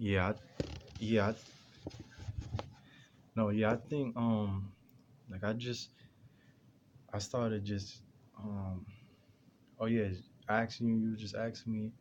Yeah, yeah, no, yeah. I think like I started just um, oh yeah, asking you. You just asked me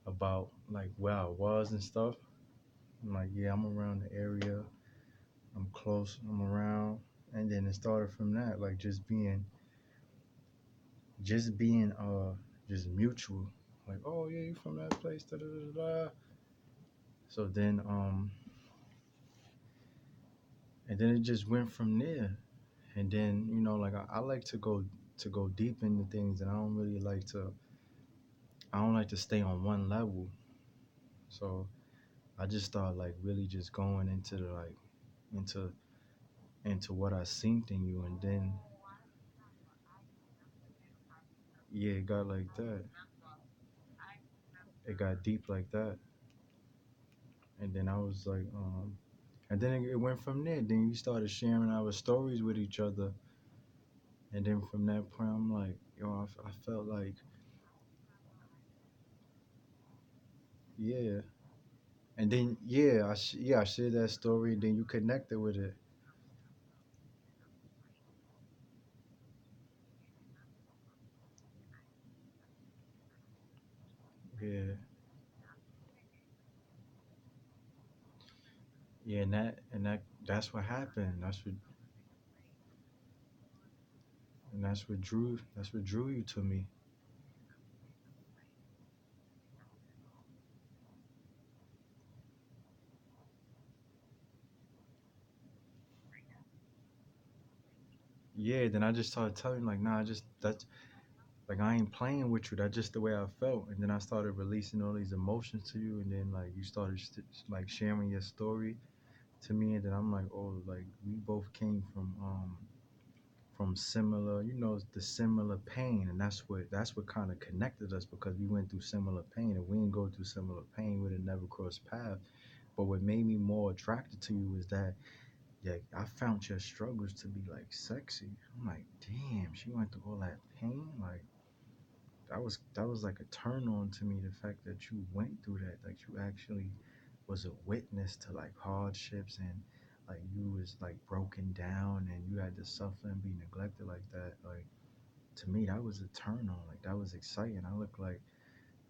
about like where I was and stuff. I'm like, yeah, I'm around the area. I'm close. I'm around, and then it started from that, like just being just mutual. Like, oh yeah, you from that place, da da da da. So then and then it just went from there. And then like I like to go deep into things, and I don't like to stay on one level. So I just start like really just going into the like into into what I synced in you, and then yeah, it got like that. It got deep like that, and then I was like, and then it went from there. Then we started sharing our stories with each other, and then from that point, I'm like, yo, I felt like, yeah, and then yeah, I shared that story. Then you connected with it, yeah, yeah, that's what happened. That's what drew you to me. Yeah, then I just started telling you, like, nah, I just that's like I ain't playing with you. That's just the way I felt. And then I started releasing all these emotions to you, and then like you started like sharing your story to me, and then I'm like, oh, like we both came from similar, the similar pain, and that's what kind of connected us because we went through similar pain. If we didn't go through similar pain, we'd have never crossed paths. But what made me more attracted to you is that yeah, I found your struggles to be like sexy. I'm like, damn, she went through all that pain. Like that was like a turn on to me. The fact that you went through that, like you actually was a witness to like hardships and like you was like broken down and you had to suffer and be neglected like that. Like to me, that was a turn on. Like that was exciting. I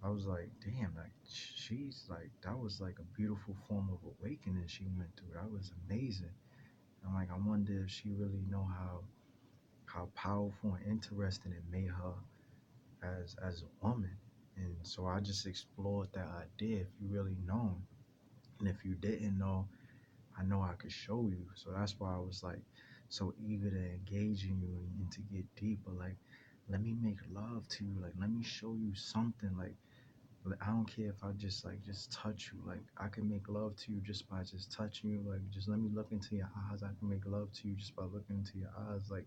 was like, damn, like she's like that was like a beautiful form of awakening she went through. That was amazing. I'm like, I wonder if she really know how powerful and interesting it made her as a woman. And so I just explored that idea. If you really know, and if you didn't know, I know I could show you. So that's why I was like so eager to engage in you and to get deeper. Like, let me make love to you. Like, let me show you something. Like, I don't care if I just touch you. Like, I can make love to you just by just touching you. Like, just let me look into your eyes. I can make love to you just by looking into your eyes. Like,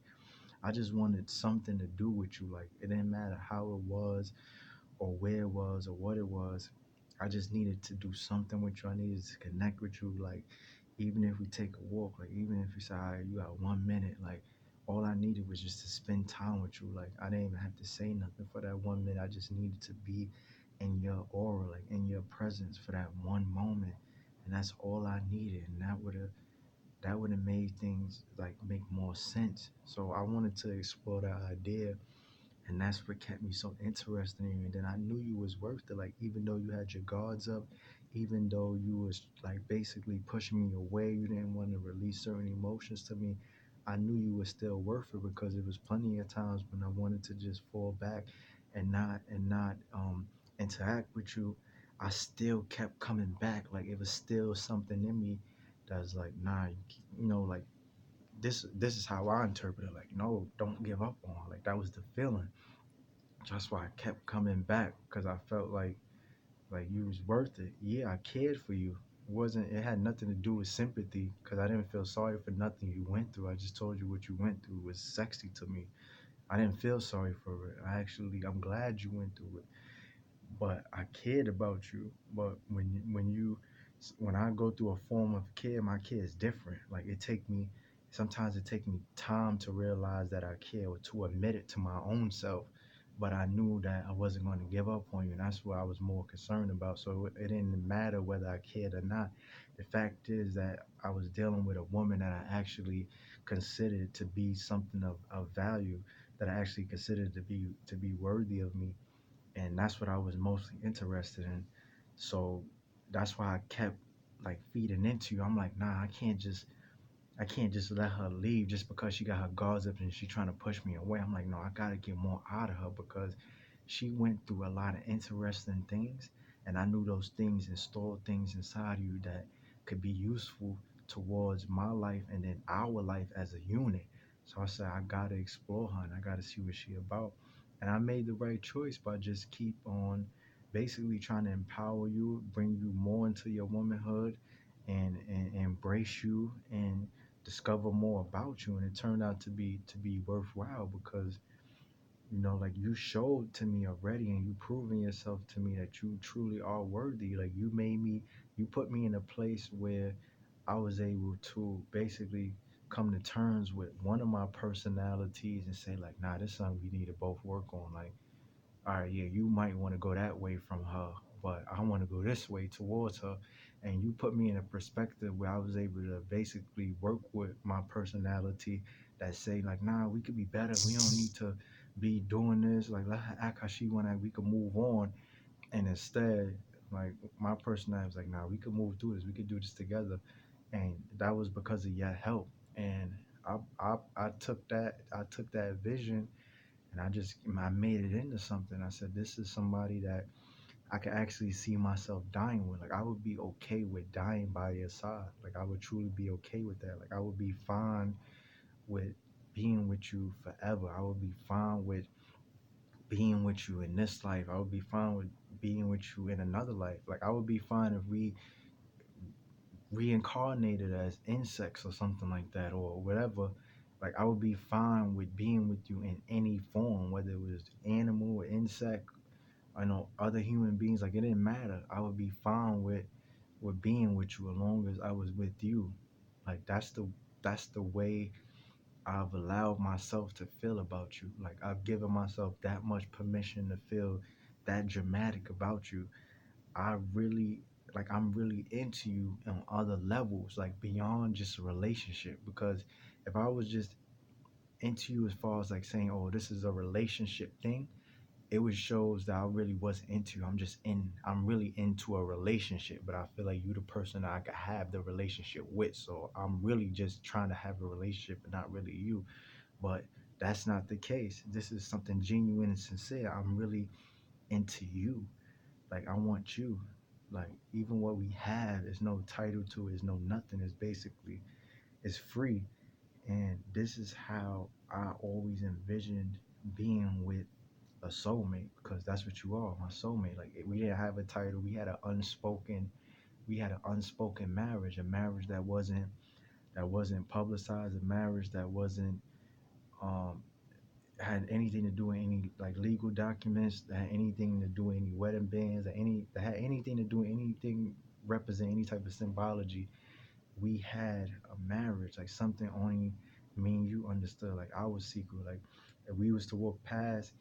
I just wanted something to do with you. Like, it didn't matter how it was or where it was or what it was. I just needed to do something with you. I needed to connect with you. Like, even if we take a walk, like, even if you say, all right, you got 1 minute, like, all I needed was just to spend time with you. Like, I didn't even have to say nothing for that 1 minute. I just needed to be in your aura, like, in your presence for that one moment. And that's all I needed. And that would have made things like make more sense. So I wanted to explore that idea, and that's what kept me so interested in you. And then I knew you was worth it. Like even though you had your guards up, even though you was like basically pushing me away, you didn't want to release certain emotions to me. I knew you was still worth it because it was plenty of times when I wanted to just fall back and not interact with you. I still kept coming back. Like it was still something in me that's like, nah, like this is how I interpret it. Like, no, don't give up on her. Like that was the feeling. That's why I kept coming back because I felt like you was worth it. Yeah, I cared for you. It had nothing to do with sympathy because I didn't feel sorry for nothing you went through. I just told you what you went through was sexy to me. I didn't feel sorry for it. I'm glad you went through it, but I cared about you. But when I go through a form of care, my care is different. Like sometimes it take me time to realize that I care or to admit it to my own self. but I knew that I wasn't going to give up on you, and that's what I was more concerned about. So it didn't matter whether I cared or not. The fact is that I was dealing with a woman that I actually considered to be something of value, that I actually considered to be worthy of me, and that's what I was mostly interested in. So that's why I kept like feeding into you. I'm like, nah, I can't just let her leave just because she got her guards up and she's trying to push me away. I'm like, no, I gotta get more out of her because she went through a lot of interesting things, and I knew those things installed things inside you that could be useful towards my life and then our life as a unit. So I said I gotta explore her and I gotta see what she about. And I made the right choice by just keep on basically trying to empower you, bring you more into your womanhood, and embrace you and discover more about you. And it turned out to be worthwhile because like you showed to me already and you proven yourself to me that you truly are worthy. Like you put me in a place where I was able to basically come to terms with one of my personalities and say like, nah, this is something we need to both work on. Like, all right, yeah, you might want to go that way from her, but I want to go this way towards her. And you put me in a perspective where I was able to basically work with my personality that say like, nah, we could be better. We don't need to be doing this. Like, let her act how she want to. We could move on. And instead, like my personality was like, nah, we could move through this. We could do this together. And that was because of your help. And I took that vision and I made it into something. I said, this is somebody that I could actually see myself dying with. Like I would be okay with dying by your side. Like I would truly be okay with that. Like I would be fine with being with you forever. I would be fine with being with you in this life. I would be fine with being with you in another life. Like I would be fine if we reincarnated as insects or something like that or whatever. Like I would be fine with being with you in any form, whether it was animal or insect, I know other human beings, like it didn't matter. I would be fine with being with you as long as I was with you. Like that's the way I've allowed myself to feel about you. Like I've given myself that much permission to feel that dramatic about you. I really I'm really into you on other levels, like beyond just a relationship. Because if I was just into you as far as like saying, oh, this is a relationship thing, it was shows that I really wasn't into. I'm really into a relationship, but I feel like you the person that I could have the relationship with. So I'm really just trying to have a relationship and not really you. But that's not the case. This is something genuine and sincere. I'm really into you. Like I want you. Like even what we have is no title to it, is no nothing. It's basically it's free. And this is how I always envisioned being with a soulmate, because that's what you are, my soulmate. Like we didn't have a title. We had an unspoken marriage, a marriage that wasn't publicized, a marriage that wasn't um had anything to do with any like legal documents, that had anything to do with any wedding bands, that had anything to do with anything represent any type of symbology. We had a marriage, like something only me and you understood, like our secret. Like if we was to walk past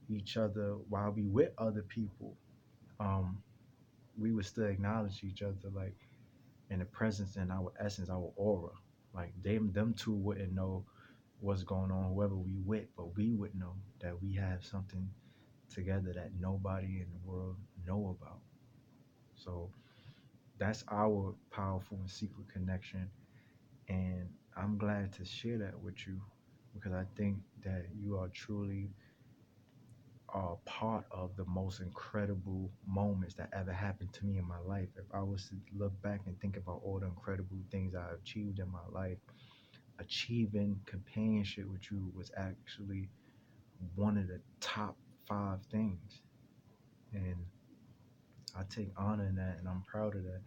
each other while we with other people, um, we would still acknowledge each other, like in the presence and our essence, our aura. Like them two wouldn't know what's going on, whoever we with, but we would know that we have something together that nobody in the world know about. So that's our powerful and secret connection. And I'm glad to share that with you because I think that you are truly part of the most incredible moments that ever happened to me in my life. If I was to look back and think about all the incredible things I achieved in my life, achieving companionship with you was actually one of the top five things. And I take honor in that and I'm proud of that.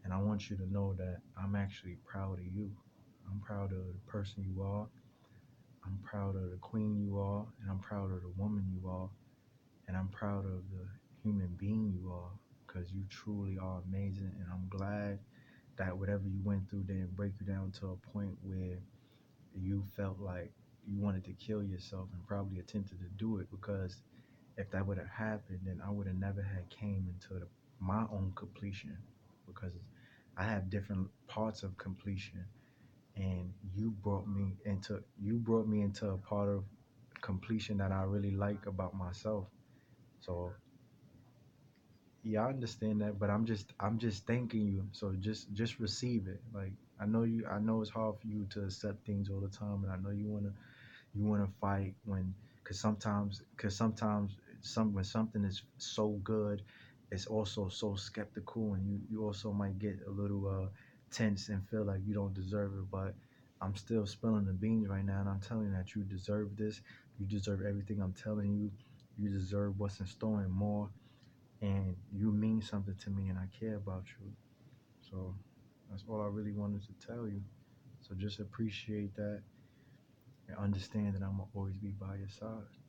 And I want you to know that I'm actually proud of you. I'm proud of the person you are. I'm proud of the queen you are, and I'm proud of the woman you are, and I'm proud of the human being you are, because you truly are amazing. And I'm glad that whatever you went through didn't break you down to a point where you felt like you wanted to kill yourself and probably attempted to do it, because if that would have happened, then I would have never had came into my own completion, because I have different parts of completion, and you brought me into a part of completion that I really like about myself. So yeah, I understand that, but I'm just thanking you. So just receive it. Like, I know it's hard for you to accept things all the time, and I know you wanna fight because sometimes when something is so good, it's also so skeptical, and you also might get a little tense and feel like you don't deserve it. But I'm still spilling the beans right now, and I'm telling you that you deserve this. You deserve everything I'm telling you. You deserve what's in store and more, and you mean something to me, and I care about you. So that's all I really wanted to tell you. So just appreciate that and understand that I'm gonna always be by your side.